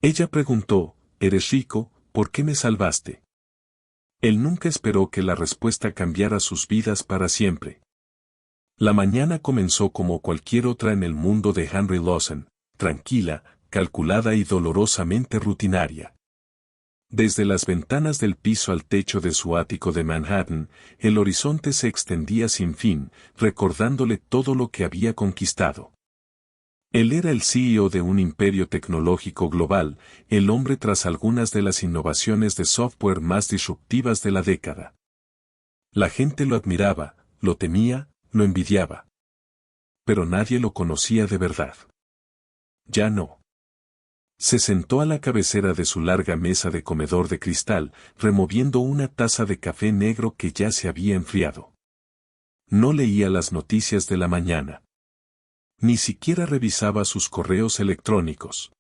Ella preguntó, «¿Eres rico? ¿Por qué me salvaste?» Él nunca esperó que la respuesta cambiara sus vidas para siempre. La mañana comenzó como cualquier otra en el mundo de Henry Lawson, tranquila, calculada y dolorosamente rutinaria. Desde las ventanas del piso al techo de su ático de Manhattan, el horizonte se extendía sin fin, recordándole todo lo que había conquistado. Él era el CEO de un imperio tecnológico global, el hombre tras algunas de las innovaciones de software más disruptivas de la década. La gente lo admiraba, lo temía, lo envidiaba. Pero nadie lo conocía de verdad. Ya no. Se sentó a la cabecera de su larga mesa de comedor de cristal, removiendo una taza de café negro que ya se había enfriado. No leía las noticias de la mañana. Ni siquiera revisaba sus correos electrónicos.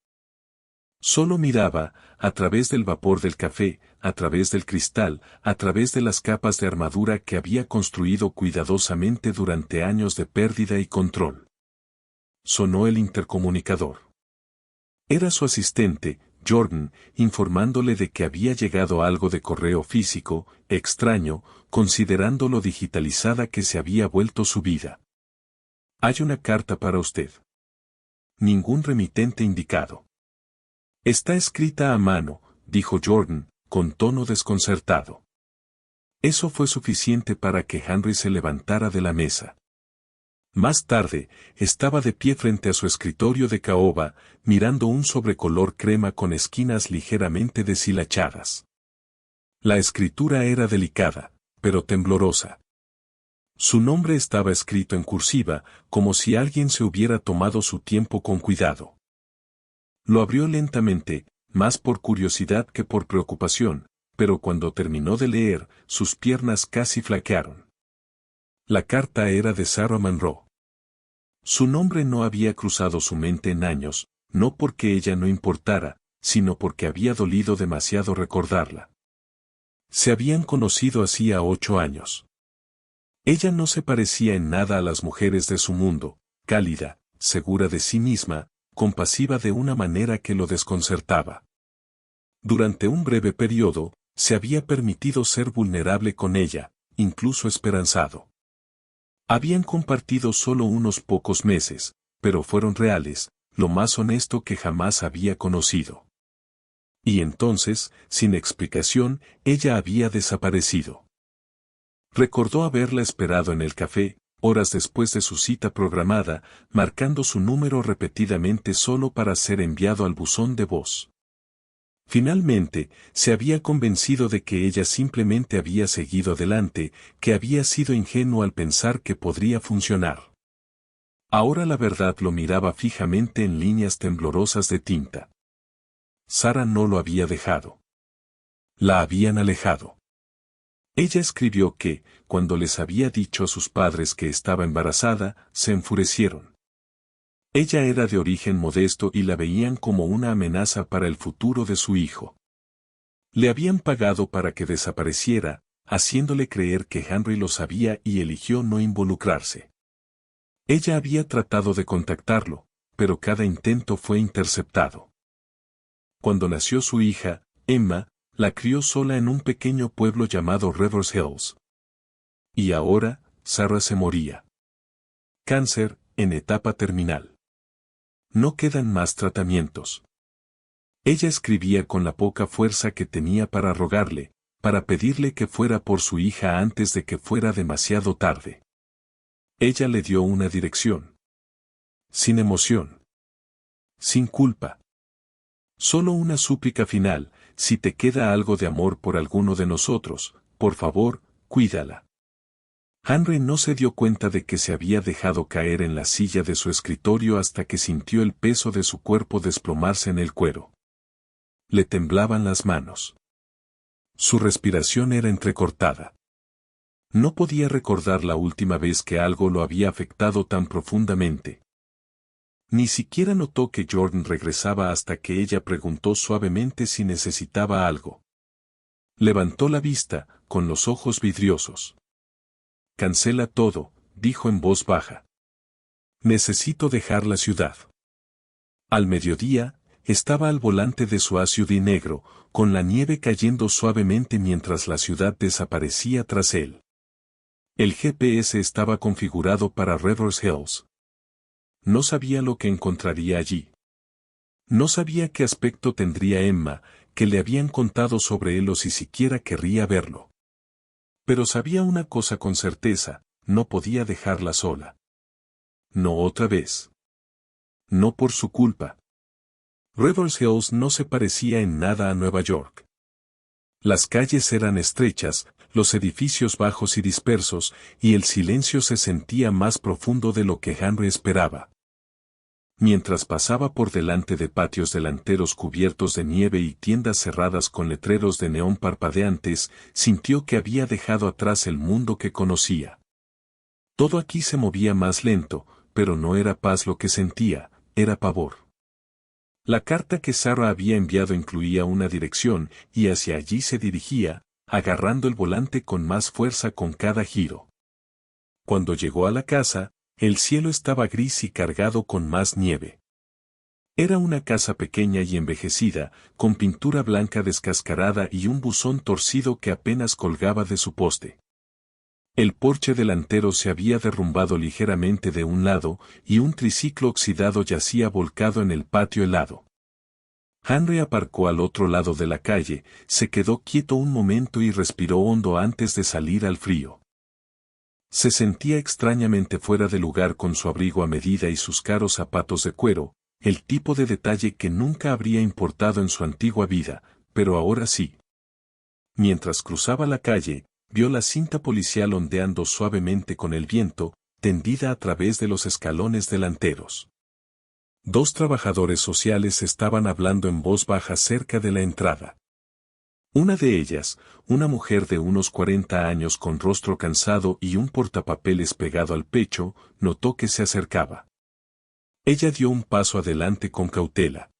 Solo miraba, a través del vapor del café, a través del cristal, a través de las capas de armadura que había construido cuidadosamente durante años de pérdida y control. Sonó el intercomunicador. Era su asistente, Jordan, informándole de que había llegado algo de correo físico, extraño, considerando lo digitalizada que se había vuelto su vida. Hay una carta para usted. Ningún remitente indicado. Está escrita a mano, dijo Jordan, con tono desconcertado. Eso fue suficiente para que Henry se levantara de la mesa. Más tarde, estaba de pie frente a su escritorio de caoba, mirando un sobrecolor crema con esquinas ligeramente deshilachadas. La escritura era delicada, pero temblorosa. Su nombre estaba escrito en cursiva, como si alguien se hubiera tomado su tiempo con cuidado. Lo abrió lentamente, más por curiosidad que por preocupación, pero cuando terminó de leer, sus piernas casi flaquearon. La carta era de Sarah Monroe. Su nombre no había cruzado su mente en años, no porque ella no importara, sino porque había dolido demasiado recordarla. Se habían conocido hacía 8 años. Ella no se parecía en nada a las mujeres de su mundo, cálida, segura de sí misma, compasiva de una manera que lo desconcertaba. Durante un breve periodo, se había permitido ser vulnerable con ella, incluso esperanzado. Habían compartido solo unos pocos meses, pero fueron reales, lo más honesto que jamás había conocido. Y entonces, sin explicación, ella había desaparecido. Recordó haberla esperado en el café, horas después de su cita programada, marcando su número repetidamente solo para ser enviado al buzón de voz. Finalmente, se había convencido de que ella simplemente había seguido adelante, que había sido ingenuo al pensar que podría funcionar. Ahora la verdad lo miraba fijamente en líneas temblorosas de tinta. Sara no lo había dejado. La habían alejado. Ella escribió que, cuando les había dicho a sus padres que estaba embarazada, se enfurecieron. Ella era de origen modesto y la veían como una amenaza para el futuro de su hijo. Le habían pagado para que desapareciera, haciéndole creer que Henry lo sabía y eligió no involucrarse. Ella había tratado de contactarlo, pero cada intento fue interceptado. Cuando nació su hija, Emma, la crió sola en un pequeño pueblo llamado Rivers Hills. Y ahora, Sarah se moría. Cáncer, en etapa terminal. No quedan más tratamientos. Ella escribía con la poca fuerza que tenía para rogarle, para pedirle que fuera por su hija antes de que fuera demasiado tarde. Ella le dio una dirección. Sin emoción. Sin culpa. Solo una súplica final: si te queda algo de amor por alguno de nosotros, por favor, cuídala. Henry no se dio cuenta de que se había dejado caer en la silla de su escritorio hasta que sintió el peso de su cuerpo desplomarse en el cuero. Le temblaban las manos. Su respiración era entrecortada. No podía recordar la última vez que algo lo había afectado tan profundamente. Ni siquiera notó que Jordan regresaba hasta que ella preguntó suavemente si necesitaba algo. Levantó la vista, con los ojos vidriosos. Cancela todo, dijo en voz baja. Necesito dejar la ciudad. Al mediodía, estaba al volante de su SUV negro, con la nieve cayendo suavemente mientras la ciudad desaparecía tras él. El GPS estaba configurado para Rivers Hills. No sabía lo que encontraría allí. No sabía qué aspecto tendría Emma, que le habían contado sobre él o si siquiera querría verlo. Pero sabía una cosa con certeza, no podía dejarla sola. No otra vez. No por su culpa. Rivers Hills no se parecía en nada a Nueva York. Las calles eran estrechas, los edificios bajos y dispersos, y el silencio se sentía más profundo de lo que Henry esperaba. Mientras pasaba por delante de patios delanteros cubiertos de nieve y tiendas cerradas con letreros de neón parpadeantes, sintió que había dejado atrás el mundo que conocía. Todo aquí se movía más lento, pero no era paz lo que sentía, era pavor. La carta que Sarah había enviado incluía una dirección, y hacia allí se dirigía, agarrando el volante con más fuerza con cada giro. Cuando llegó a la casa, el cielo estaba gris y cargado con más nieve. Era una casa pequeña y envejecida, con pintura blanca descascarada y un buzón torcido que apenas colgaba de su poste. El porche delantero se había derrumbado ligeramente de un lado, y un triciclo oxidado yacía volcado en el patio helado. Henry aparcó al otro lado de la calle, se quedó quieto un momento y respiró hondo antes de salir al frío. Se sentía extrañamente fuera de lugar con su abrigo a medida y sus caros zapatos de cuero, el tipo de detalle que nunca habría importado en su antigua vida, pero ahora sí. Mientras cruzaba la calle, vio la cinta policial ondeando suavemente con el viento, tendida a través de los escalones delanteros. Dos trabajadores sociales estaban hablando en voz baja cerca de la entrada. Una de ellas, una mujer de unos 40 años con rostro cansado y un portapapeles pegado al pecho, notó que se acercaba. Ella dio un paso adelante con cautela.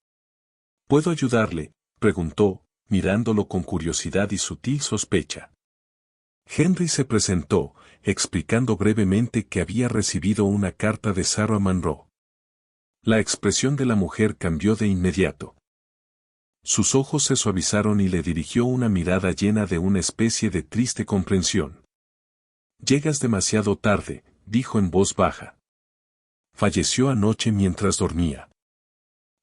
¿Puedo ayudarle?, preguntó, mirándolo con curiosidad y sutil sospecha. Henry se presentó, explicando brevemente que había recibido una carta de Sarah Monroe. La expresión de la mujer cambió de inmediato. Sus ojos se suavizaron y le dirigió una mirada llena de una especie de triste comprensión. «Llegas demasiado tarde», dijo en voz baja. «Falleció anoche mientras dormía».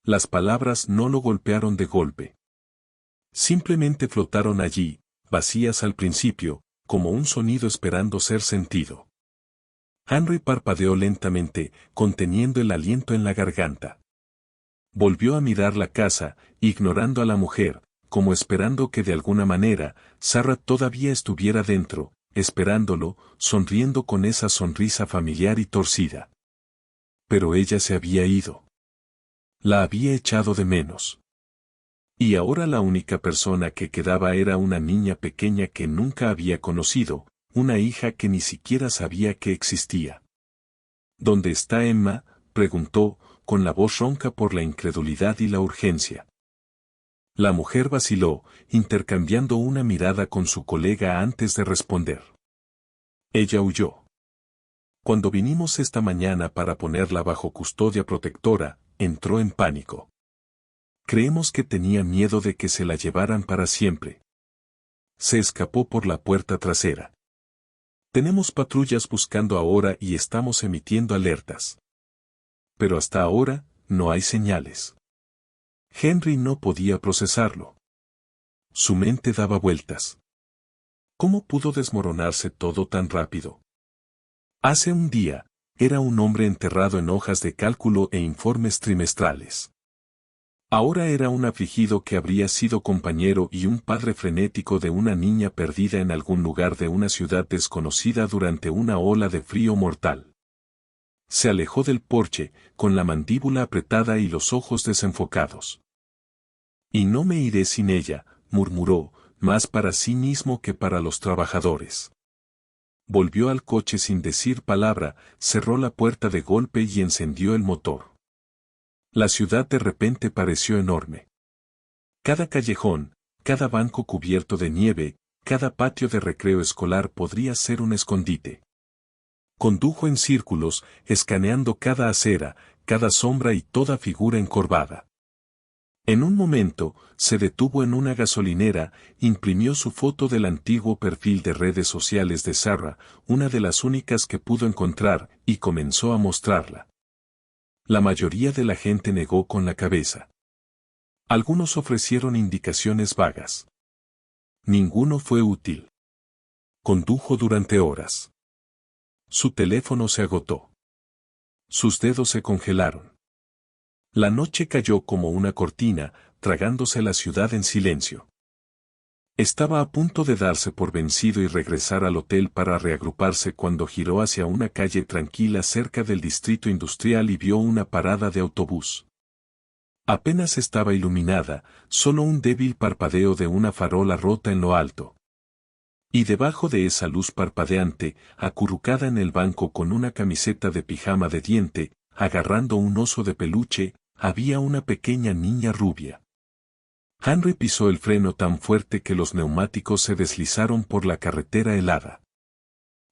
Las palabras no lo golpearon de golpe. Simplemente flotaron allí, vacías al principio, como un sonido esperando ser sentido. Henry parpadeó lentamente, conteniendo el aliento en la garganta. Volvió a mirar la casa, ignorando a la mujer, como esperando que de alguna manera, Sarah todavía estuviera dentro, esperándolo, sonriendo con esa sonrisa familiar y torcida. Pero ella se había ido. La había echado de menos. Y ahora la única persona que quedaba era una niña pequeña que nunca había conocido, una hija que ni siquiera sabía que existía. ¿Dónde está Emma?, preguntó, con la voz ronca por la incredulidad y la urgencia. La mujer vaciló, intercambiando una mirada con su colega antes de responder. Ella huyó. Cuando vinimos esta mañana para ponerla bajo custodia protectora, entró en pánico. Creemos que tenía miedo de que se la llevaran para siempre. Se escapó por la puerta trasera. Tenemos patrullas buscando ahora y estamos emitiendo alertas. Pero hasta ahora, no hay señales. Henry no podía procesarlo. Su mente daba vueltas. ¿Cómo pudo desmoronarse todo tan rápido? Hace un día, era un hombre enterrado en hojas de cálculo e informes trimestrales. Ahora era un afligido que habría sido compañero y un padre frenético de una niña perdida en algún lugar de una ciudad desconocida durante una ola de frío mortal. Se alejó del porche, con la mandíbula apretada y los ojos desenfocados. «Y no me iré sin ella», murmuró, más para sí mismo que para los trabajadores. Volvió al coche sin decir palabra, cerró la puerta de golpe y encendió el motor. La ciudad de repente pareció enorme. Cada callejón, cada banco cubierto de nieve, cada patio de recreo escolar podría ser un escondite. Condujo en círculos, escaneando cada acera, cada sombra y toda figura encorvada. En un momento, se detuvo en una gasolinera, imprimió su foto del antiguo perfil de redes sociales de Sarah, una de las únicas que pudo encontrar, y comenzó a mostrarla. La mayoría de la gente negó con la cabeza. Algunos ofrecieron indicaciones vagas. Ninguno fue útil. Condujo durante horas. Su teléfono se agotó. Sus dedos se congelaron. La noche cayó como una cortina, tragándose la ciudad en silencio. Estaba a punto de darse por vencido y regresar al hotel para reagruparse cuando giró hacia una calle tranquila cerca del distrito industrial y vio una parada de autobús. Apenas estaba iluminada, solo un débil parpadeo de una farola rota en lo alto. Y debajo de esa luz parpadeante, acurrucada en el banco con una camiseta de pijama de diente, agarrando un oso de peluche, había una pequeña niña rubia. Henry pisó el freno tan fuerte que los neumáticos se deslizaron por la carretera helada.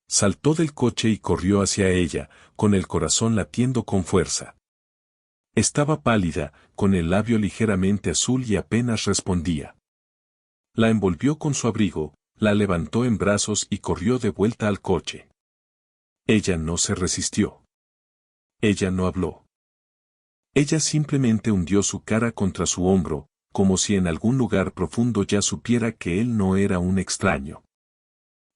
Saltó del coche y corrió hacia ella, con el corazón latiendo con fuerza. Estaba pálida, con el labio ligeramente azul y apenas respondía. La envolvió con su abrigo, la levantó en brazos y corrió de vuelta al coche. Ella no se resistió. Ella no habló. Ella simplemente hundió su cara contra su hombro, como si en algún lugar profundo ya supiera que él no era un extraño.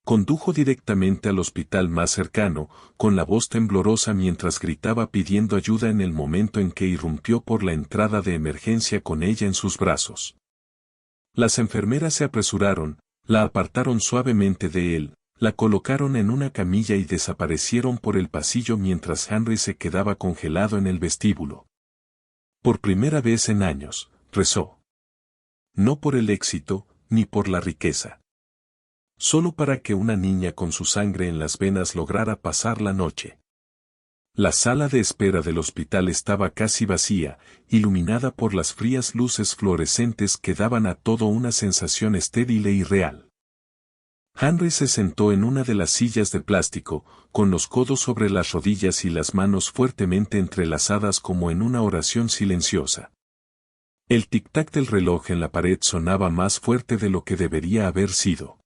Condujo directamente al hospital más cercano, con la voz temblorosa mientras gritaba pidiendo ayuda en el momento en que irrumpió por la entrada de emergencia con ella en sus brazos. Las enfermeras se apresuraron, la apartaron suavemente de él, la colocaron en una camilla y desaparecieron por el pasillo mientras Henry se quedaba congelado en el vestíbulo. Por primera vez en años, rezó. No por el éxito, ni por la riqueza. Solo para que una niña con su sangre en las venas lograra pasar la noche. La sala de espera del hospital estaba casi vacía, iluminada por las frías luces fluorescentes que daban a todo una sensación estéril e irreal. Henry se sentó en una de las sillas de plástico, con los codos sobre las rodillas y las manos fuertemente entrelazadas como en una oración silenciosa. El tic-tac del reloj en la pared sonaba más fuerte de lo que debería haber sido.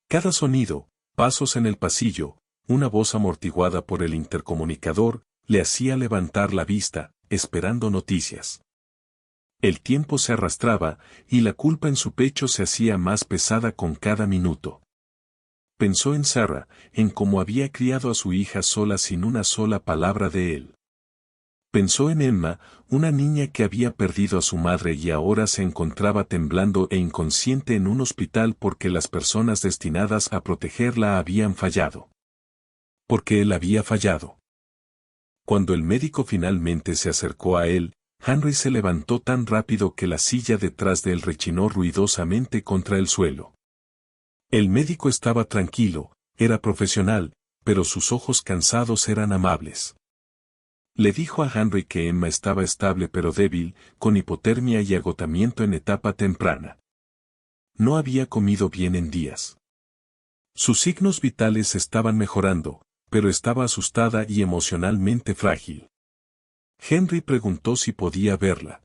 Cada sonido, pasos en el pasillo, una voz amortiguada por el intercomunicador, le hacía levantar la vista, esperando noticias. El tiempo se arrastraba, y la culpa en su pecho se hacía más pesada con cada minuto. Pensó en Sarah, en cómo había criado a su hija sola sin una sola palabra de él. Pensó en Emma, una niña que había perdido a su madre y ahora se encontraba temblando e inconsciente en un hospital porque las personas destinadas a protegerla habían fallado. Porque él había fallado. Cuando el médico finalmente se acercó a él, Henry se levantó tan rápido que la silla detrás de él rechinó ruidosamente contra el suelo. El médico estaba tranquilo, era profesional, pero sus ojos cansados eran amables. Le dijo a Henry que Emma estaba estable pero débil, con hipotermia y agotamiento en etapa temprana. No había comido bien en días. Sus signos vitales estaban mejorando, pero estaba asustada y emocionalmente frágil. Henry preguntó si podía verla.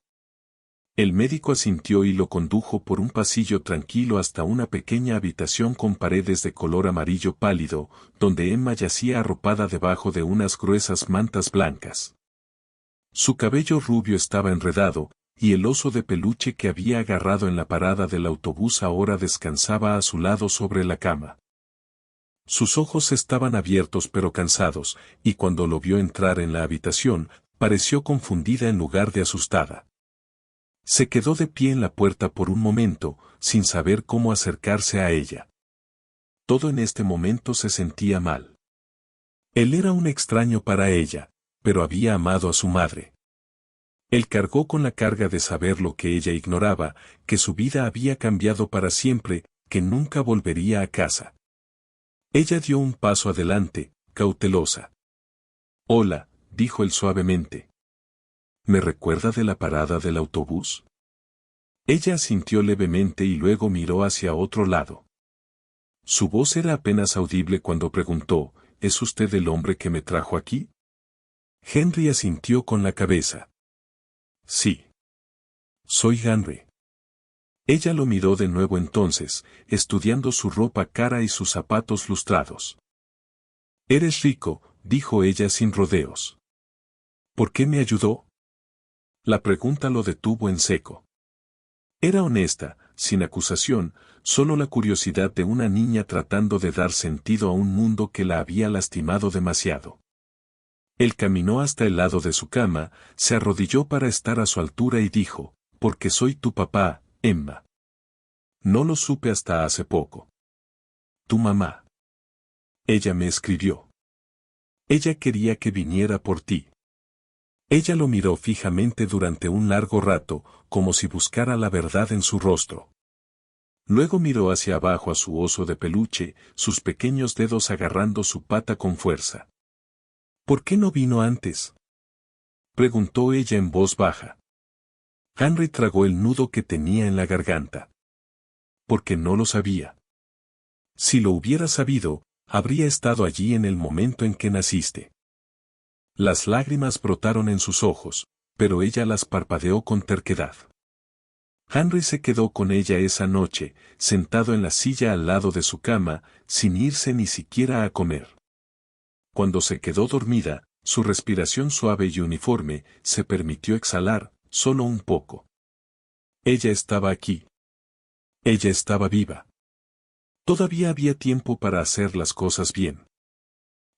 El médico asintió y lo condujo por un pasillo tranquilo hasta una pequeña habitación con paredes de color amarillo pálido, donde Emma yacía arropada debajo de unas gruesas mantas blancas. Su cabello rubio estaba enredado, y el oso de peluche que había agarrado en la parada del autobús ahora descansaba a su lado sobre la cama. Sus ojos estaban abiertos pero cansados, y cuando lo vio entrar en la habitación, pareció confundida en lugar de asustada. Se quedó de pie en la puerta por un momento, sin saber cómo acercarse a ella. Todo en este momento se sentía mal. Él era un extraño para ella, pero había amado a su madre. Él cargó con la carga de saber lo que ella ignoraba, que su vida había cambiado para siempre, que nunca volvería a casa. Ella dio un paso adelante, cautelosa. «Hola», dijo él suavemente. «¿Me recuerda de la parada del autobús?» Ella asintió levemente y luego miró hacia otro lado. Su voz era apenas audible cuando preguntó, «¿Es usted el hombre que me trajo aquí?» Henry asintió con la cabeza. «Sí». Soy Henry. Ella lo miró de nuevo entonces, estudiando su ropa cara y sus zapatos lustrados. Eres rico, dijo ella sin rodeos. ¿Por qué me ayudó? La pregunta lo detuvo en seco. Era honesta, sin acusación, solo la curiosidad de una niña tratando de dar sentido a un mundo que la había lastimado demasiado. Él caminó hasta el lado de su cama, se arrodilló para estar a su altura y dijo, porque soy tu papá, Emma. No lo supe hasta hace poco. Tu mamá. Ella me escribió. Ella quería que viniera por ti. Ella lo miró fijamente durante un largo rato, como si buscara la verdad en su rostro. Luego miró hacia abajo a su oso de peluche, sus pequeños dedos agarrando su pata con fuerza. ¿Por qué no vino antes? Preguntó ella en voz baja. Henry tragó el nudo que tenía en la garganta. Porque no lo sabía. Si lo hubiera sabido, habría estado allí en el momento en que naciste. Las lágrimas brotaron en sus ojos, pero ella las parpadeó con terquedad. Henry se quedó con ella esa noche, sentado en la silla al lado de su cama, sin irse ni siquiera a comer. Cuando se quedó dormida, su respiración suave y uniforme, se permitió exhalar, solo un poco. Ella estaba aquí. Ella estaba viva. Todavía había tiempo para hacer las cosas bien.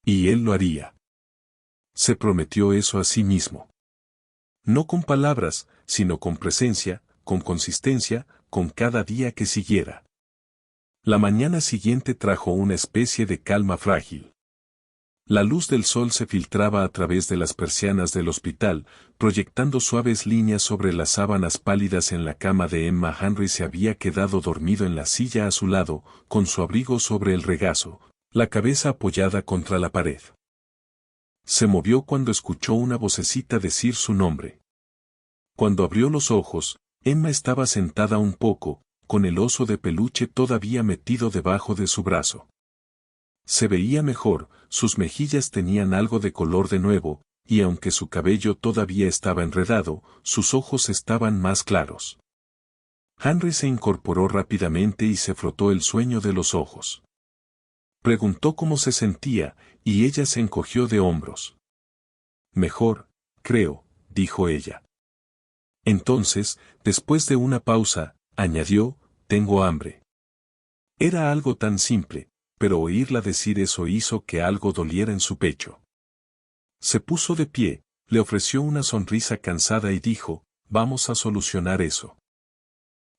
Y él lo haría. Se prometió eso a sí mismo. No con palabras, sino con presencia, con consistencia, con cada día que siguiera. La mañana siguiente trajo una especie de calma frágil. La luz del sol se filtraba a través de las persianas del hospital, proyectando suaves líneas sobre las sábanas pálidas en la cama de Emma. Henry se había quedado dormido en la silla a su lado, con su abrigo sobre el regazo, la cabeza apoyada contra la pared. Se movió cuando escuchó una vocecita decir su nombre. Cuando abrió los ojos, Emma estaba sentada un poco, con el oso de peluche todavía metido debajo de su brazo. Se veía mejor, sus mejillas tenían algo de color de nuevo, y aunque su cabello todavía estaba enredado, sus ojos estaban más claros. Henry se incorporó rápidamente y se frotó el sueño de los ojos. Preguntó cómo se sentía, y ella se encogió de hombros. Mejor, creo, dijo ella. Entonces, después de una pausa, añadió, tengo hambre. Era algo tan simple, pero oírla decir eso hizo que algo doliera en su pecho. Se puso de pie, le ofreció una sonrisa cansada y dijo, vamos a solucionar eso.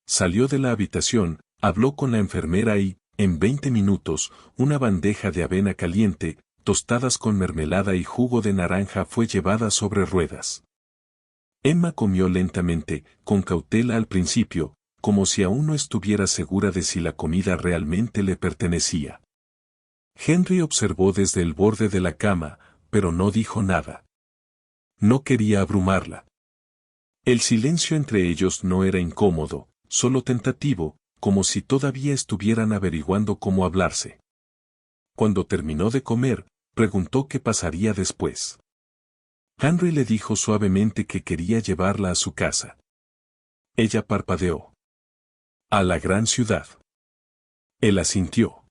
Salió de la habitación, habló con la enfermera y, en 20 minutos, una bandeja de avena caliente, tostadas con mermelada y jugo de naranja fue llevada sobre ruedas. Emma comió lentamente, con cautela al principio, como si aún no estuviera segura de si la comida realmente le pertenecía. Henry observó desde el borde de la cama, pero no dijo nada. No quería abrumarla. El silencio entre ellos no era incómodo, solo tentativo, como si todavía estuvieran averiguando cómo hablarse. Cuando terminó de comer, preguntó qué pasaría después. Henry le dijo suavemente que quería llevarla a su casa. Ella parpadeó. A la gran ciudad. Él asintió.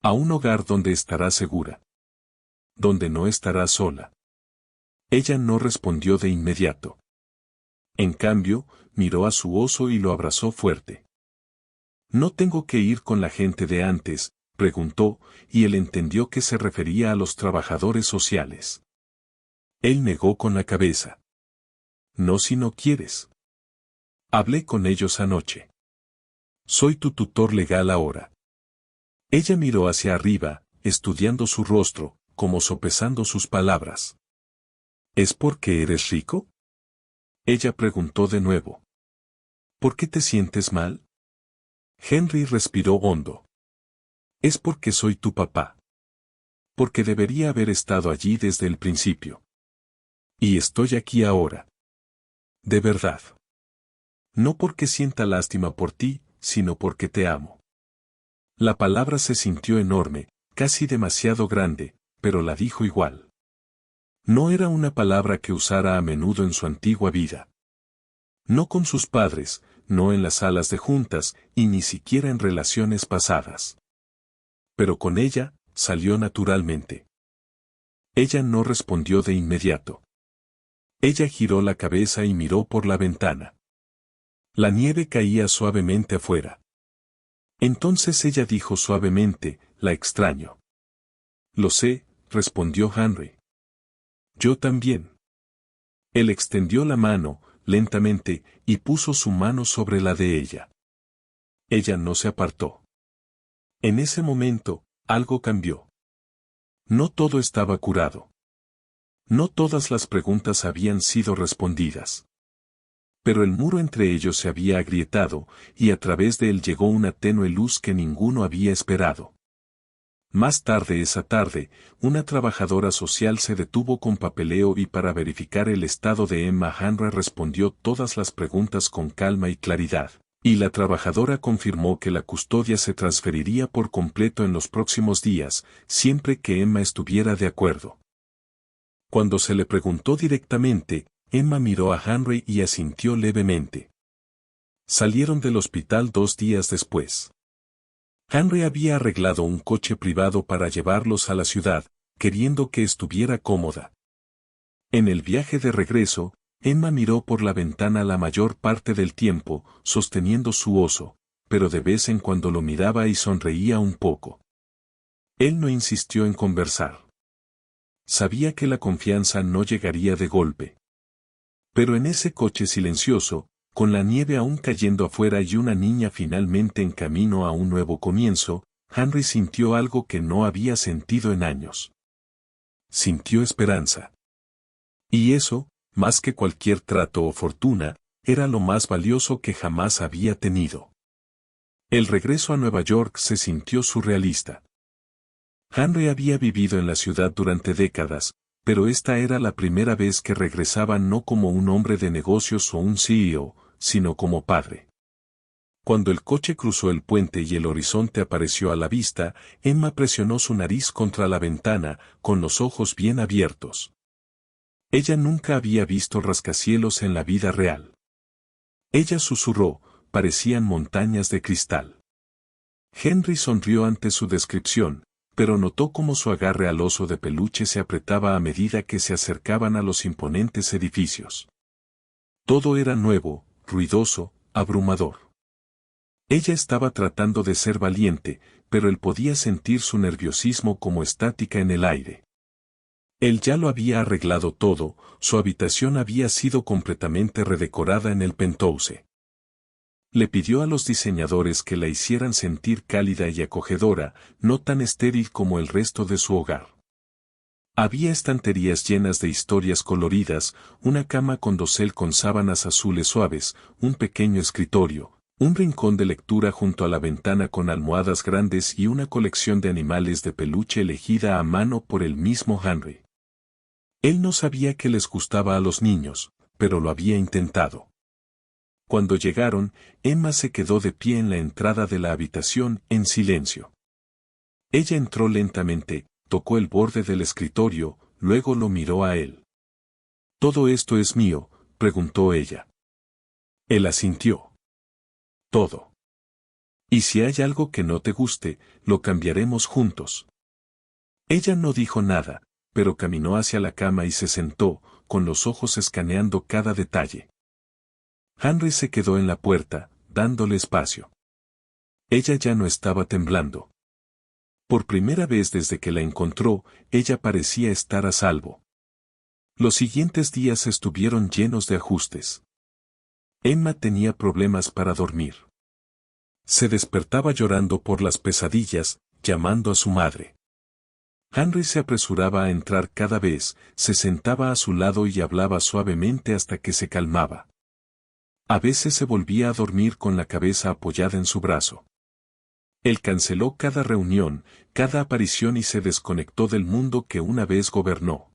A un hogar donde estará segura. Donde no estará sola. Ella no respondió de inmediato. En cambio, miró a su oso y lo abrazó fuerte. ¿No tengo que ir con la gente de antes?, preguntó, y él entendió que se refería a los trabajadores sociales. Él negó con la cabeza. No si no quieres. Hablé con ellos anoche. Soy tu tutor legal ahora. Ella miró hacia arriba, estudiando su rostro, como sopesando sus palabras. ¿Es porque eres rico? Ella preguntó de nuevo. ¿Por qué te sientes mal? Henry respiró hondo. Es porque soy tu papá. Porque debería haber estado allí desde el principio. Y estoy aquí ahora. De verdad. No porque sienta lástima por ti, sino porque te amo. La palabra se sintió enorme, casi demasiado grande, pero la dijo igual. No era una palabra que usara a menudo en su antigua vida. No con sus padres, no en las salas de juntas, y ni siquiera en relaciones pasadas. Pero con ella, salió naturalmente. Ella no respondió de inmediato. Ella giró la cabeza y miró por la ventana. La nieve caía suavemente afuera. Entonces ella dijo suavemente, la extraño. Lo sé, respondió Henry. Yo también. Él extendió la mano, lentamente, y puso su mano sobre la de ella. Ella no se apartó. En ese momento, algo cambió. No todo estaba curado. No todas las preguntas habían sido respondidas. Pero el muro entre ellos se había agrietado, y a través de él llegó una tenue luz que ninguno había esperado. Más tarde esa tarde, una trabajadora social se detuvo con papeleo y para verificar el estado de Emma Henry respondió todas las preguntas con calma y claridad, y la trabajadora confirmó que la custodia se transferiría por completo en los próximos días, siempre que Emma estuviera de acuerdo. Cuando se le preguntó directamente, Emma miró a Henry y asintió levemente. Salieron del hospital 2 días después. Henry había arreglado un coche privado para llevarlos a la ciudad, queriendo que estuviera cómoda. En el viaje de regreso, Emma miró por la ventana la mayor parte del tiempo, sosteniendo su oso, pero de vez en cuando lo miraba y sonreía un poco. Él no insistió en conversar. Sabía que la confianza no llegaría de golpe. Pero en ese coche silencioso, con la nieve aún cayendo afuera y una niña finalmente en camino a un nuevo comienzo, Henry sintió algo que no había sentido en años. Sintió esperanza. Y eso, más que cualquier trato o fortuna, era lo más valioso que jamás había tenido. El regreso a Nueva York se sintió surrealista. Henry había vivido en la ciudad durante décadas, pero esta era la primera vez que regresaba no como un hombre de negocios o un CEO, sino como padre. Cuando el coche cruzó el puente y el horizonte apareció a la vista, Emma presionó su nariz contra la ventana, con los ojos bien abiertos. Ella nunca había visto rascacielos en la vida real. Ella susurró, parecían montañas de cristal. Henry sonrió ante su descripción, pero notó cómo su agarre al oso de peluche se apretaba a medida que se acercaban a los imponentes edificios. Todo era nuevo, ruidoso, abrumador. Ella estaba tratando de ser valiente, pero él podía sentir su nerviosismo como estática en el aire. Él ya lo había arreglado todo, su habitación había sido completamente redecorada en el penthouse. Le pidió a los diseñadores que la hicieran sentir cálida y acogedora, no tan estéril como el resto de su hogar. Había estanterías llenas de historias coloridas, una cama con dosel con sábanas azules suaves, un pequeño escritorio, un rincón de lectura junto a la ventana con almohadas grandes y una colección de animales de peluche elegida a mano por el mismo Henry. Él no sabía que les gustaba a los niños, pero lo había intentado. Cuando llegaron, Emma se quedó de pie en la entrada de la habitación, en silencio. Ella entró lentamente, tocó el borde del escritorio, luego lo miró a él. ¿Todo esto es mío?, preguntó ella. Él asintió. Todo. Y si hay algo que no te guste, lo cambiaremos juntos. Ella no dijo nada, pero caminó hacia la cama y se sentó, con los ojos escaneando cada detalle. Henry se quedó en la puerta, dándole espacio. Ella ya no estaba temblando. Por primera vez desde que la encontró, ella parecía estar a salvo. Los siguientes días estuvieron llenos de ajustes. Emma tenía problemas para dormir. Se despertaba llorando por las pesadillas, llamando a su madre. Henry se apresuraba a entrar cada vez, se sentaba a su lado y hablaba suavemente hasta que se calmaba. A veces se volvía a dormir con la cabeza apoyada en su brazo. Él canceló cada reunión, cada aparición y se desconectó del mundo que una vez gobernó.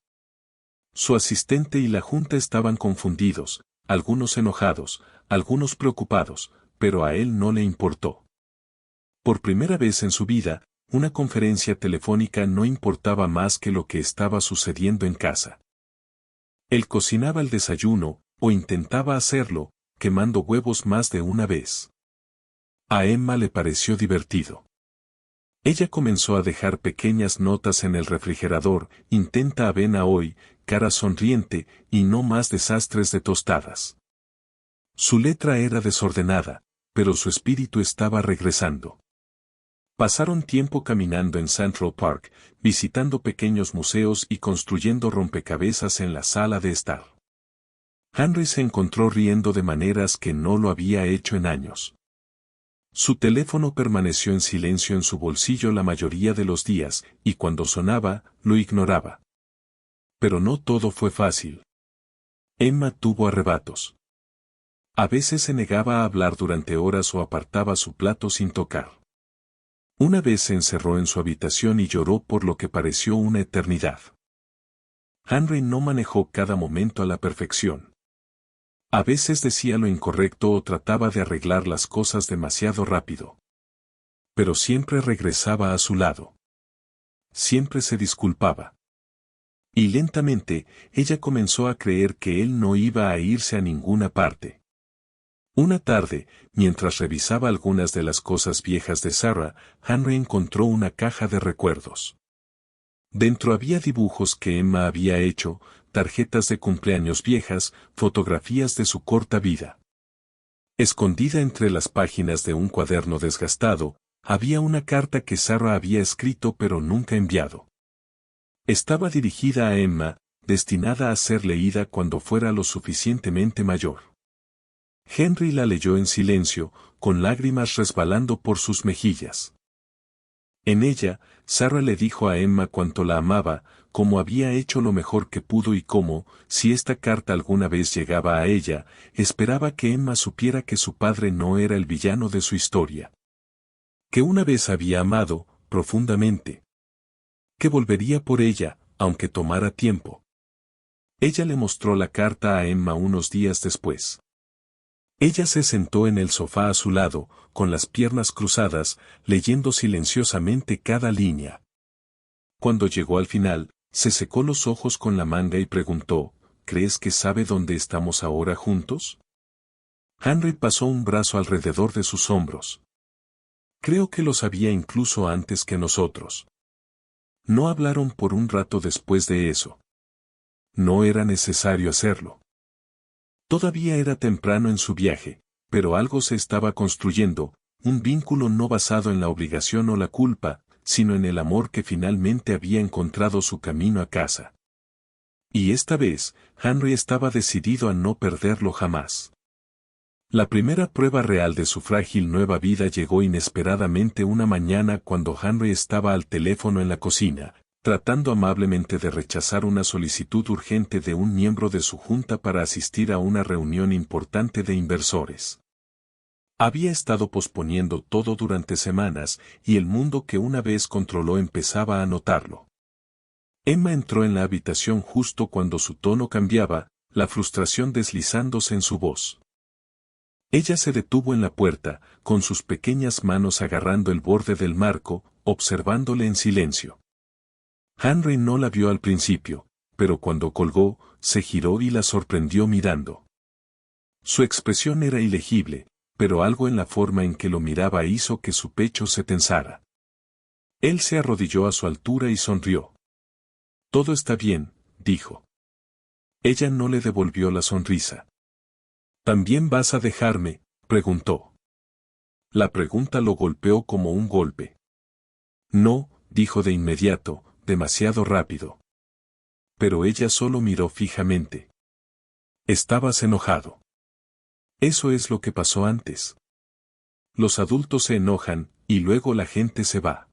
Su asistente y la junta estaban confundidos, algunos enojados, algunos preocupados, pero a él no le importó. Por primera vez en su vida, una conferencia telefónica no importaba más que lo que estaba sucediendo en casa. Él cocinaba el desayuno, o intentaba hacerlo, quemando huevos más de una vez. A Emma le pareció divertido. Ella comenzó a dejar pequeñas notas en el refrigerador: intenta avena hoy, cara sonriente, y no más desastres de tostadas. Su letra era desordenada, pero su espíritu estaba regresando. Pasaron tiempo caminando en Central Park, visitando pequeños museos y construyendo rompecabezas en la sala de estar. Henry se encontró riendo de maneras que no lo había hecho en años. Su teléfono permaneció en silencio en su bolsillo la mayoría de los días, y cuando sonaba, lo ignoraba. Pero no todo fue fácil. Emma tuvo arrebatos. A veces se negaba a hablar durante horas o apartaba su plato sin tocar. Una vez se encerró en su habitación y lloró por lo que pareció una eternidad. Henry no manejó cada momento a la perfección. A veces decía lo incorrecto o trataba de arreglar las cosas demasiado rápido. Pero siempre regresaba a su lado. Siempre se disculpaba. Y lentamente, ella comenzó a creer que él no iba a irse a ninguna parte. Una tarde, mientras revisaba algunas de las cosas viejas de Sarah, Henry encontró una caja de recuerdos. Dentro había dibujos que Emma había hecho, tarjetas de cumpleaños viejas, fotografías de su corta vida. Escondida entre las páginas de un cuaderno desgastado, había una carta que Sarah había escrito pero nunca enviado. Estaba dirigida a Emma, destinada a ser leída cuando fuera lo suficientemente mayor. Henry la leyó en silencio, con lágrimas resbalando por sus mejillas. En ella, Sarah le dijo a Emma cuánto la amaba, cómo había hecho lo mejor que pudo y cómo, si esta carta alguna vez llegaba a ella, esperaba que Emma supiera que su padre no era el villano de su historia. Que una vez había amado, profundamente. Que volvería por ella, aunque tomara tiempo. Ella le mostró la carta a Emma unos días después. Ella se sentó en el sofá a su lado, con las piernas cruzadas, leyendo silenciosamente cada línea. Cuando llegó al final, se secó los ojos con la manga y preguntó: ¿crees que sabe dónde estamos ahora juntos? Henry pasó un brazo alrededor de sus hombros. Creo que lo sabía incluso antes que nosotros. No hablaron por un rato después de eso. No era necesario hacerlo. Todavía era temprano en su viaje, pero algo se estaba construyendo, un vínculo no basado en la obligación o la culpa, sino en el amor que finalmente había encontrado su camino a casa. Y esta vez, Henry estaba decidido a no perderlo jamás. La primera prueba real de su frágil nueva vida llegó inesperadamente una mañana cuando Henry estaba al teléfono en la cocina, tratando amablemente de rechazar una solicitud urgente de un miembro de su junta para asistir a una reunión importante de inversores. Había estado posponiendo todo durante semanas, y el mundo que una vez controló empezaba a notarlo. Emma entró en la habitación justo cuando su tono cambiaba, la frustración deslizándose en su voz. Ella se detuvo en la puerta, con sus pequeñas manos agarrando el borde del marco, observándole en silencio. Henry no la vio al principio, pero cuando colgó, se giró y la sorprendió mirando. Su expresión era ilegible, pero algo en la forma en que lo miraba hizo que su pecho se tensara. Él se arrodilló a su altura y sonrió. «Todo está bien», dijo. Ella no le devolvió la sonrisa. «¿También vas a dejarme?», preguntó. La pregunta lo golpeó como un golpe. «No», dijo de inmediato, demasiado rápido. Pero ella solo miró fijamente. «Estabas enojado». Eso es lo que pasó antes. Los adultos se enojan, y luego la gente se va.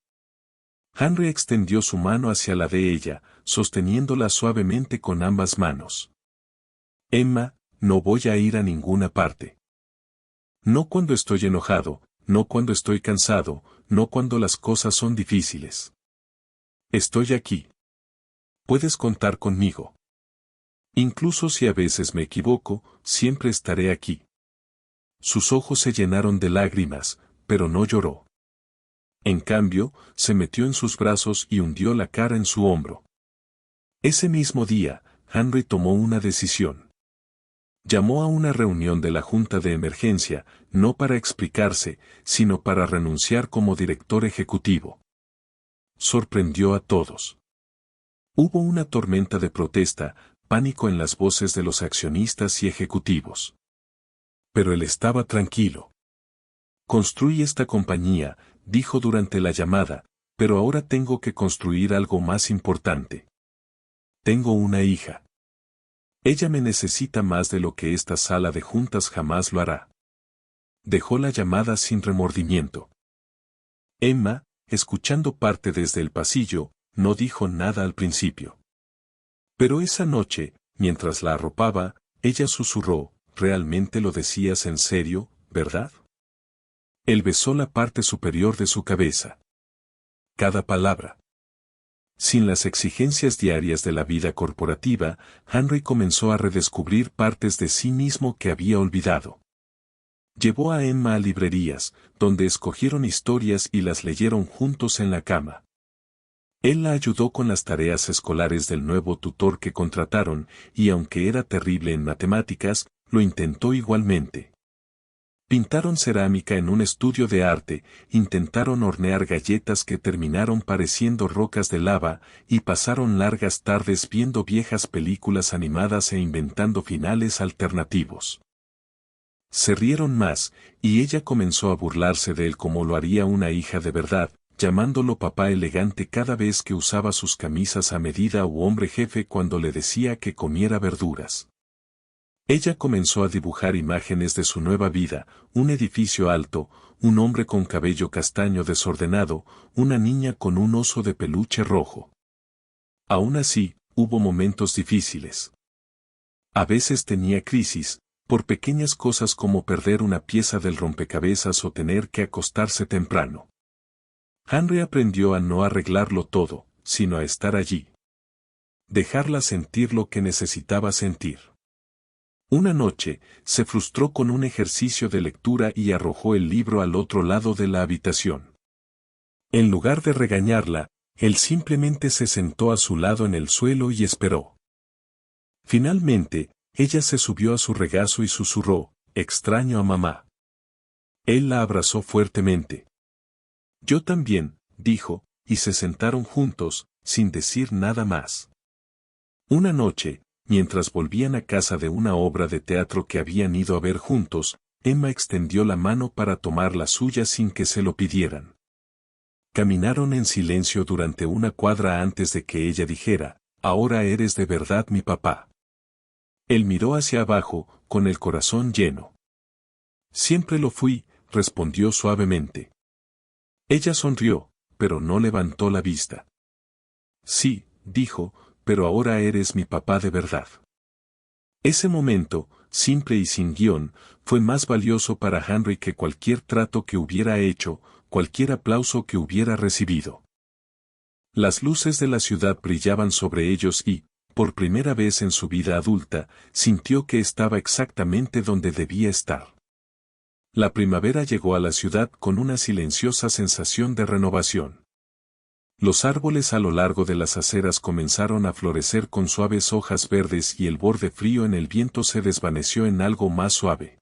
Henry extendió su mano hacia la de ella, sosteniéndola suavemente con ambas manos. «Emma, no voy a ir a ninguna parte. No cuando estoy enojado, no cuando estoy cansado, no cuando las cosas son difíciles. Estoy aquí. Puedes contar conmigo. Incluso si a veces me equivoco, siempre estaré aquí». Sus ojos se llenaron de lágrimas, pero no lloró. En cambio, se metió en sus brazos y hundió la cara en su hombro. Ese mismo día, Henry tomó una decisión. Llamó a una reunión de la Junta de Emergencia, no para explicarse, sino para renunciar como director ejecutivo. Sorprendió a todos. Hubo una tormenta de protesta, pánico en las voces de los accionistas y ejecutivos. Pero él estaba tranquilo. Construí esta compañía, dijo durante la llamada, pero ahora tengo que construir algo más importante. Tengo una hija. Ella me necesita más de lo que esta sala de juntas jamás lo hará. Dejó la llamada sin remordimiento. Emma, escuchando parte desde el pasillo, no dijo nada al principio. Pero esa noche, mientras la arropaba, ella susurró, «¿Realmente lo decías en serio, verdad?» Él besó la parte superior de su cabeza. Cada palabra. Sin las exigencias diarias de la vida corporativa, Henry comenzó a redescubrir partes de sí mismo que había olvidado. Llevó a Emma a librerías, donde escogieron historias y las leyeron juntos en la cama. Él la ayudó con las tareas escolares del nuevo tutor que contrataron, y aunque era terrible en matemáticas, lo intentó igualmente. Pintaron cerámica en un estudio de arte, intentaron hornear galletas que terminaron pareciendo rocas de lava, y pasaron largas tardes viendo viejas películas animadas e inventando finales alternativos. Se rieron más, y ella comenzó a burlarse de él como lo haría una hija de verdad, llamándolo papá elegante cada vez que usaba sus camisas a medida o hombre jefe cuando le decía que comiera verduras. Ella comenzó a dibujar imágenes de su nueva vida, un edificio alto, un hombre con cabello castaño desordenado, una niña con un oso de peluche rojo. Aún así, hubo momentos difíciles. A veces tenía crisis, por pequeñas cosas como perder una pieza del rompecabezas o tener que acostarse temprano. Henry aprendió a no arreglarlo todo, sino a estar allí. Dejarla sentir lo que necesitaba sentir. Una noche, se frustró con un ejercicio de lectura y arrojó el libro al otro lado de la habitación. En lugar de regañarla, él simplemente se sentó a su lado en el suelo y esperó. Finalmente, ella se subió a su regazo y susurró, «Extraño a mamá». Él la abrazó fuertemente. «Yo también», dijo, y se sentaron juntos, sin decir nada más. Una noche, mientras volvían a casa de una obra de teatro que habían ido a ver juntos, Emma extendió la mano para tomar la suya sin que se lo pidieran. Caminaron en silencio durante una cuadra antes de que ella dijera, «Ahora eres de verdad mi papá». Él miró hacia abajo, con el corazón lleno. «Siempre lo fui», respondió suavemente. Ella sonrió, pero no levantó la vista. «Sí», dijo, «pero ahora eres mi papá de verdad». Ese momento, simple y sin guión, fue más valioso para Henry que cualquier trato que hubiera hecho, cualquier aplauso que hubiera recibido. Las luces de la ciudad brillaban sobre ellos y, por primera vez en su vida adulta, sintió que estaba exactamente donde debía estar. La primavera llegó a la ciudad con una silenciosa sensación de renovación. Los árboles a lo largo de las aceras comenzaron a florecer con suaves hojas verdes y el borde frío en el viento se desvaneció en algo más suave.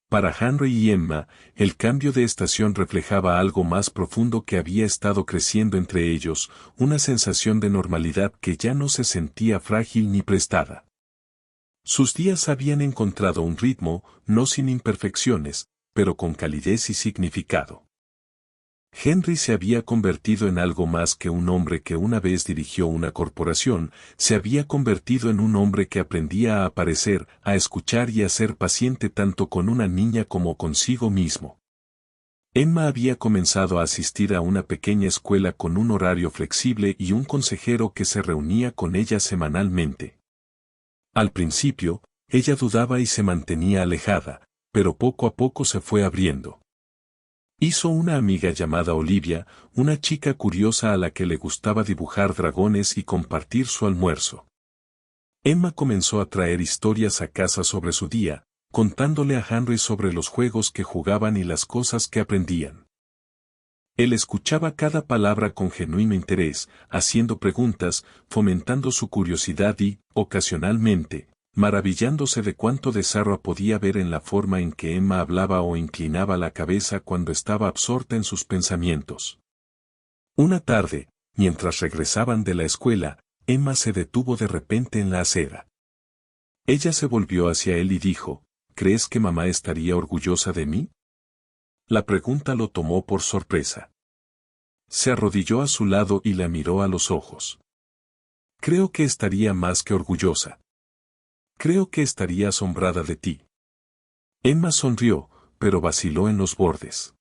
Para Henry y Emma, el cambio de estación reflejaba algo más profundo que había estado creciendo entre ellos, una sensación de normalidad que ya no se sentía frágil ni prestada. Sus días habían encontrado un ritmo, no sin imperfecciones, pero con calidez y significado. Henry se había convertido en algo más que un hombre que una vez dirigió una corporación, se había convertido en un hombre que aprendía a aparecer, a escuchar y a ser paciente tanto con una niña como consigo mismo. Emma había comenzado a asistir a una pequeña escuela con un horario flexible y un consejero que se reunía con ella semanalmente. Al principio, ella dudaba y se mantenía alejada, pero poco a poco se fue abriendo. Hizo una amiga llamada Olivia, una chica curiosa a la que le gustaba dibujar dragones y compartir su almuerzo. Emma comenzó a traer historias a casa sobre su día, contándole a Henry sobre los juegos que jugaban y las cosas que aprendían. Él escuchaba cada palabra con genuino interés, haciendo preguntas, fomentando su curiosidad y, ocasionalmente, maravillándose de cuánto de Sarah podía ver en la forma en que Emma hablaba o inclinaba la cabeza cuando estaba absorta en sus pensamientos. Una tarde, mientras regresaban de la escuela, Emma se detuvo de repente en la acera. Ella se volvió hacia él y dijo, ¿crees que mamá estaría orgullosa de mí? La pregunta lo tomó por sorpresa. Se arrodilló a su lado y la miró a los ojos. Creo que estaría más que orgullosa. Creo que estaría asombrada de ti. Emma sonrió, pero vaciló en los bordes.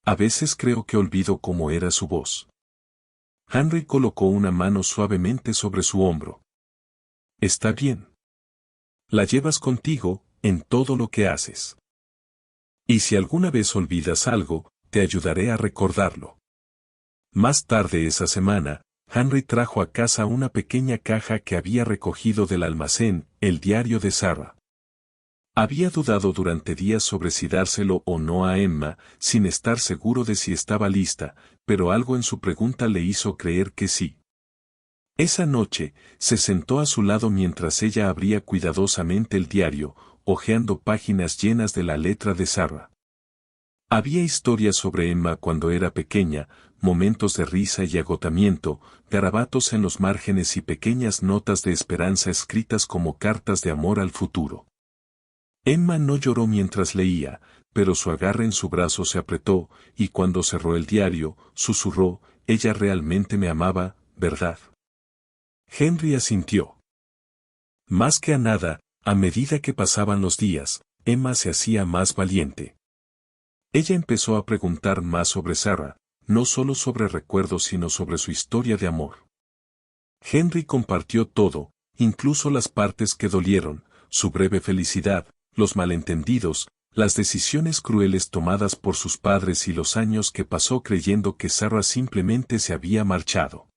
A veces creo que olvido cómo era su voz. Henry colocó una mano suavemente sobre su hombro. Está bien. La llevas contigo, en todo lo que haces. Y si alguna vez olvidas algo, te ayudaré a recordarlo. Más tarde esa semana, Henry trajo a casa una pequeña caja que había recogido del almacén, el diario de Sarah. Había dudado durante días sobre si dárselo o no a Emma, sin estar seguro de si estaba lista, pero algo en su pregunta le hizo creer que sí. Esa noche, se sentó a su lado mientras ella abría cuidadosamente el diario, hojeando páginas llenas de la letra de Sarah. Había historias sobre Emma cuando era pequeña, momentos de risa y agotamiento, garabatos en los márgenes y pequeñas notas de esperanza escritas como cartas de amor al futuro. Emma no lloró mientras leía, pero su agarre en su brazo se apretó, y cuando cerró el diario, susurró, ella realmente me amaba, ¿verdad? Henry asintió. Más que a nada, a medida que pasaban los días, Emma se hacía más valiente. Ella empezó a preguntar más sobre Sarah, no solo sobre recuerdos sino sobre su historia de amor. Henry compartió todo, incluso las partes que dolieron, su breve felicidad, los malentendidos, las decisiones crueles tomadas por sus padres y los años que pasó creyendo que Sarah simplemente se había marchado.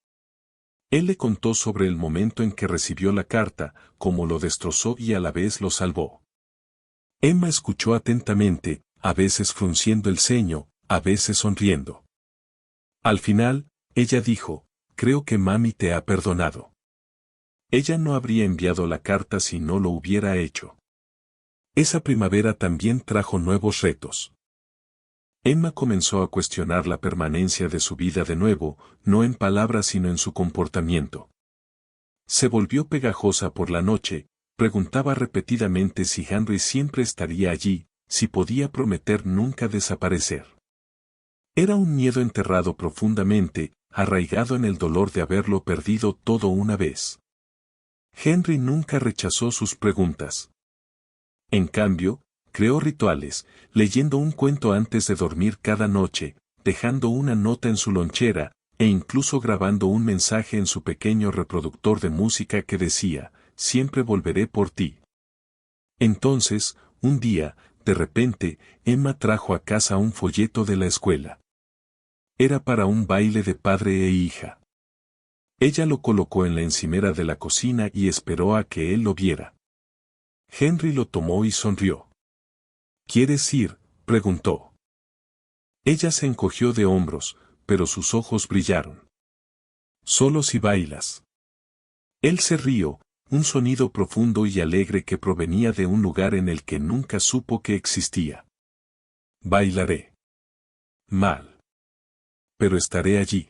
Él le contó sobre el momento en que recibió la carta, cómo lo destrozó y a la vez lo salvó. Emma escuchó atentamente, a veces frunciendo el ceño, a veces sonriendo. Al final, ella dijo, creo que mami te ha perdonado. Ella no habría enviado la carta si no lo hubiera hecho. Esa primavera también trajo nuevos retos. Emma comenzó a cuestionar la permanencia de su vida de nuevo, no en palabras sino en su comportamiento. Se volvió pegajosa por la noche, preguntaba repetidamente si Henry siempre estaría allí, si podía prometer nunca desaparecer. Era un miedo enterrado profundamente, arraigado en el dolor de haberlo perdido todo una vez. Henry nunca rechazó sus preguntas. En cambio, creó rituales, leyendo un cuento antes de dormir cada noche, dejando una nota en su lonchera, e incluso grabando un mensaje en su pequeño reproductor de música que decía, siempre volveré por ti. Entonces, un día, de repente, Emma trajo a casa un folleto de la escuela. Era para un baile de padre e hija. Ella lo colocó en la encimera de la cocina y esperó a que él lo viera. Henry lo tomó y sonrió. ¿Quieres ir?, preguntó. Ella se encogió de hombros, pero sus ojos brillaron. Solo si bailas. Él se rió, un sonido profundo y alegre que provenía de un lugar en el que nunca supo que existía. Bailaré. Mal. Pero estaré allí.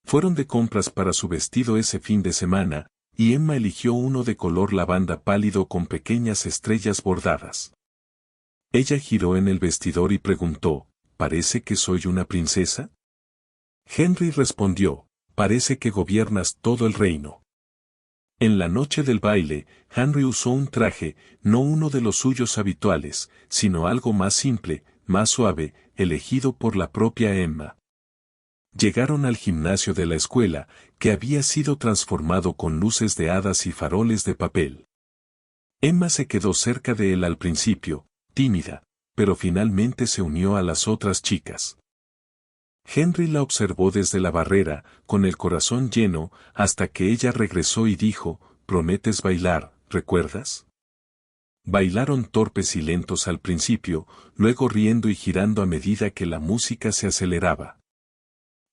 Fueron de compras para su vestido ese fin de semana, y Emma eligió uno de color lavanda pálido con pequeñas estrellas bordadas. Ella giró en el vestidor y preguntó, ¿parece que soy una princesa? Henry respondió, parece que gobiernas todo el reino. En la noche del baile, Henry usó un traje, no uno de los suyos habituales, sino algo más simple, más suave, elegido por la propia Emma. Llegaron al gimnasio de la escuela, que había sido transformado con luces de hadas y faroles de papel. Emma se quedó cerca de él al principio, tímida, pero finalmente se unió a las otras chicas. Henry la observó desde la barrera, con el corazón lleno, hasta que ella regresó y dijo, «¿Prometes bailar, recuerdas?» Bailaron torpes y lentos al principio, luego riendo y girando a medida que la música se aceleraba.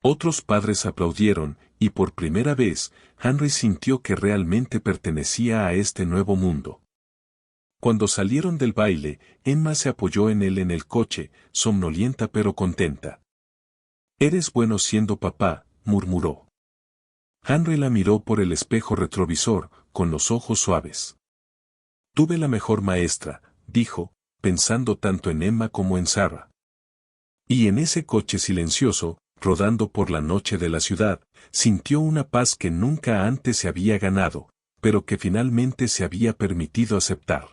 Otros padres aplaudieron, y por primera vez, Henry sintió que realmente pertenecía a este nuevo mundo. Cuando salieron del baile, Emma se apoyó en él en el coche, somnolienta pero contenta. «Eres bueno siendo papá», murmuró. Henry la miró por el espejo retrovisor, con los ojos suaves. «Tuve la mejor maestra», dijo, pensando tanto en Emma como en Sarah. Y en ese coche silencioso, rodando por la noche de la ciudad, sintió una paz que nunca antes se había ganado, pero que finalmente se había permitido aceptar.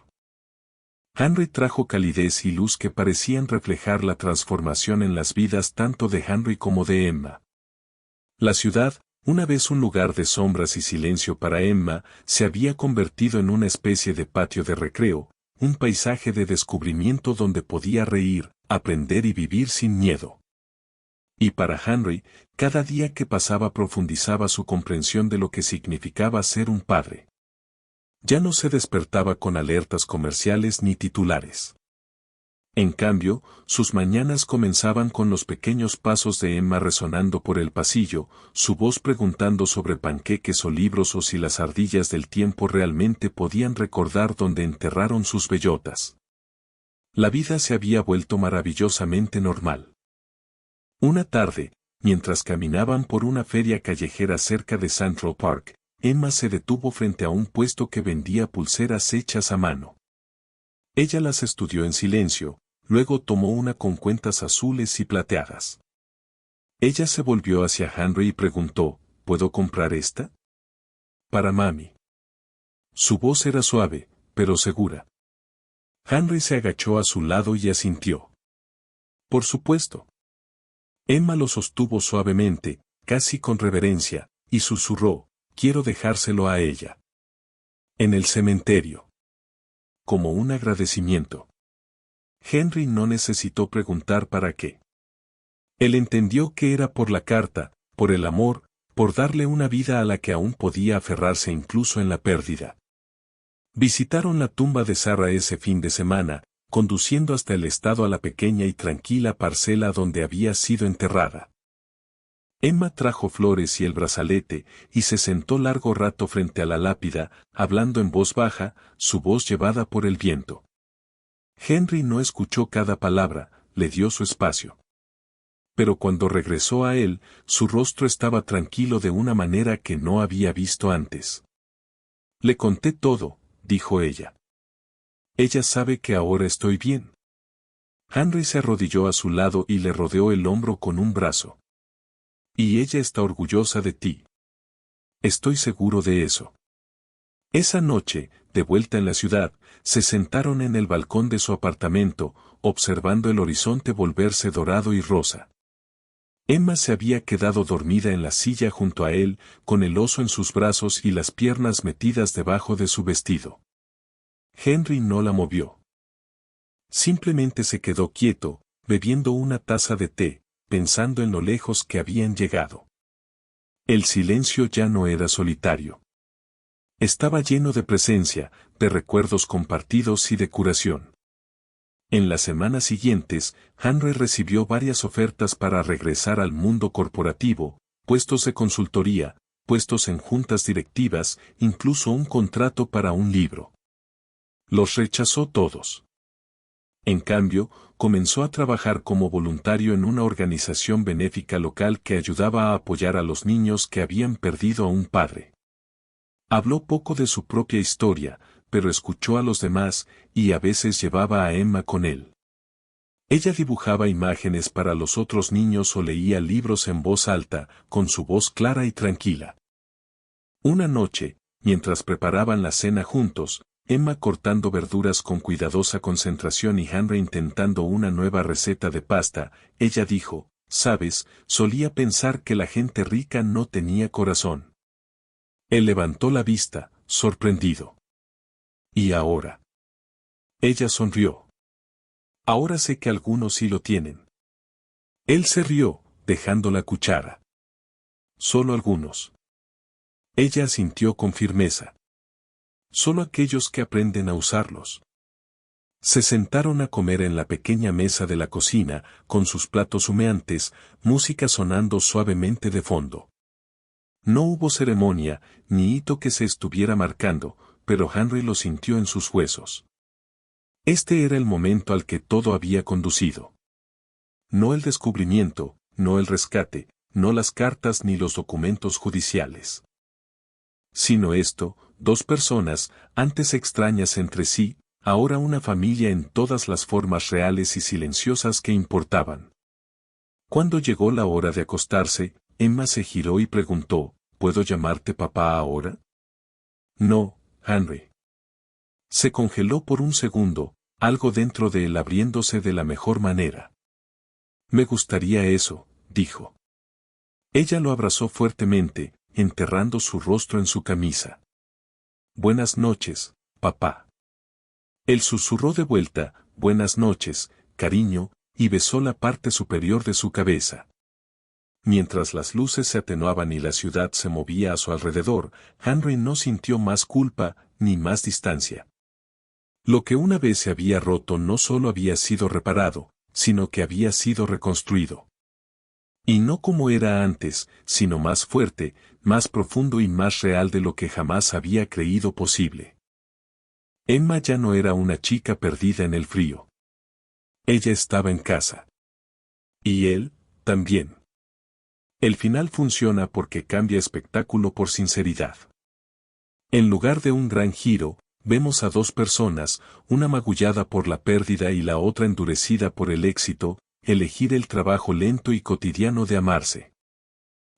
Henry trajo calidez y luz que parecían reflejar la transformación en las vidas tanto de Henry como de Emma. La ciudad, una vez un lugar de sombras y silencio para Emma, se había convertido en una especie de patio de recreo, un paisaje de descubrimiento donde podía reír, aprender y vivir sin miedo. Y para Henry, cada día que pasaba profundizaba su comprensión de lo que significaba ser un padre. Ya no se despertaba con alertas comerciales ni titulares. En cambio, sus mañanas comenzaban con los pequeños pasos de Emma resonando por el pasillo, su voz preguntando sobre panqueques o libros o si las ardillas del tiempo realmente podían recordar dónde enterraron sus bellotas. La vida se había vuelto maravillosamente normal. Una tarde, mientras caminaban por una feria callejera cerca de Central Park, Emma se detuvo frente a un puesto que vendía pulseras hechas a mano. Ella las estudió en silencio, luego tomó una con cuentas azules y plateadas. Ella se volvió hacia Henry y preguntó, ¿puedo comprar esta? Para mami. Su voz era suave, pero segura. Henry se agachó a su lado y asintió. Por supuesto. Emma lo sostuvo suavemente, casi con reverencia, y susurró, quiero dejárselo a ella. En el cementerio. Como un agradecimiento. Henry no necesitó preguntar para qué. Él entendió que era por la carta, por el amor, por darle una vida a la que aún podía aferrarse incluso en la pérdida. Visitaron la tumba de Sarah ese fin de semana, conduciendo hasta el estado a la pequeña y tranquila parcela donde había sido enterrada. Emma trajo flores y el brazalete, y se sentó largo rato frente a la lápida, hablando en voz baja, su voz llevada por el viento. Henry no escuchó cada palabra, le dio su espacio. Pero cuando regresó a él, su rostro estaba tranquilo de una manera que no había visto antes. Le conté todo, dijo ella. Ella sabe que ahora estoy bien. Henry se arrodilló a su lado y le rodeó el hombro con un brazo. Y ella está orgullosa de ti. Estoy seguro de eso. Esa noche, de vuelta en la ciudad, se sentaron en el balcón de su apartamento, observando el horizonte volverse dorado y rosa. Emma se había quedado dormida en la silla junto a él, con el oso en sus brazos y las piernas metidas debajo de su vestido. Henry no la movió. Simplemente se quedó quieto, bebiendo una taza de té, pensando en lo lejos que habían llegado. El silencio ya no era solitario. Estaba lleno de presencia, de recuerdos compartidos y de curación. En las semanas siguientes, Henry recibió varias ofertas para regresar al mundo corporativo, puestos de consultoría, puestos en juntas directivas, incluso un contrato para un libro. Los rechazó todos. En cambio, comenzó a trabajar como voluntario en una organización benéfica local que ayudaba a apoyar a los niños que habían perdido a un padre. Habló poco de su propia historia, pero escuchó a los demás, y a veces llevaba a Emma con él. Ella dibujaba imágenes para los otros niños o leía libros en voz alta, con su voz clara y tranquila. Una noche, mientras preparaban la cena juntos, Emma cortando verduras con cuidadosa concentración y Henry intentando una nueva receta de pasta, ella dijo, «Sabes, solía pensar que la gente rica no tenía corazón». Él levantó la vista, sorprendido. «¿Y ahora?» Ella sonrió. «Ahora sé que algunos sí lo tienen». Él se rió, dejando la cuchara. «Solo algunos». Ella asintió con firmeza. «Solo aquellos que aprenden a usarlos». Se sentaron a comer en la pequeña mesa de la cocina, con sus platos humeantes, música sonando suavemente de fondo. No hubo ceremonia, ni hito que se estuviera marcando, pero Henry lo sintió en sus huesos. Este era el momento al que todo había conducido. No el descubrimiento, no el rescate, no las cartas ni los documentos judiciales. Sino esto, dos personas, antes extrañas entre sí, ahora una familia en todas las formas reales y silenciosas que importaban. Cuando llegó la hora de acostarse, Emma se giró y preguntó, ¿puedo llamarte papá ahora? No, Henry. Se congeló por un segundo, algo dentro de él abriéndose de la mejor manera. Me gustaría eso, dijo. Ella lo abrazó fuertemente, enterrando su rostro en su camisa. Buenas noches, papá. Él susurró de vuelta, buenas noches, cariño, y besó la parte superior de su cabeza. Mientras las luces se atenuaban y la ciudad se movía a su alrededor, Henry no sintió más culpa, ni más distancia. Lo que una vez se había roto no solo había sido reparado, sino que había sido reconstruido. Y no como era antes, sino más fuerte, más profundo y más real de lo que jamás había creído posible. Emma ya no era una chica perdida en el frío. Ella estaba en casa. Y él, también. El final funciona porque cambia espectáculo por sinceridad. En lugar de un gran giro, vemos a dos personas, una magullada por la pérdida y la otra endurecida por el éxito, elegir el trabajo lento y cotidiano de amarse.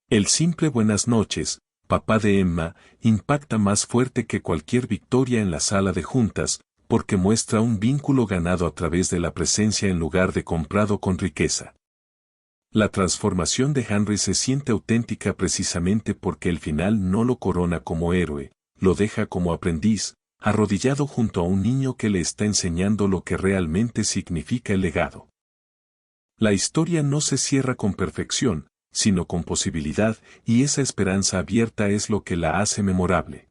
El simple buenas noches, papá de Emma, impacta más fuerte que cualquier victoria en la sala de juntas, porque muestra un vínculo ganado a través de la presencia en lugar de comprado con riqueza. La transformación de Henry se siente auténtica precisamente porque el final no lo corona como héroe, lo deja como aprendiz, arrodillado junto a un niño que le está enseñando lo que realmente significa el legado. La historia no se cierra con perfección, sino con posibilidad, y esa esperanza abierta es lo que la hace memorable.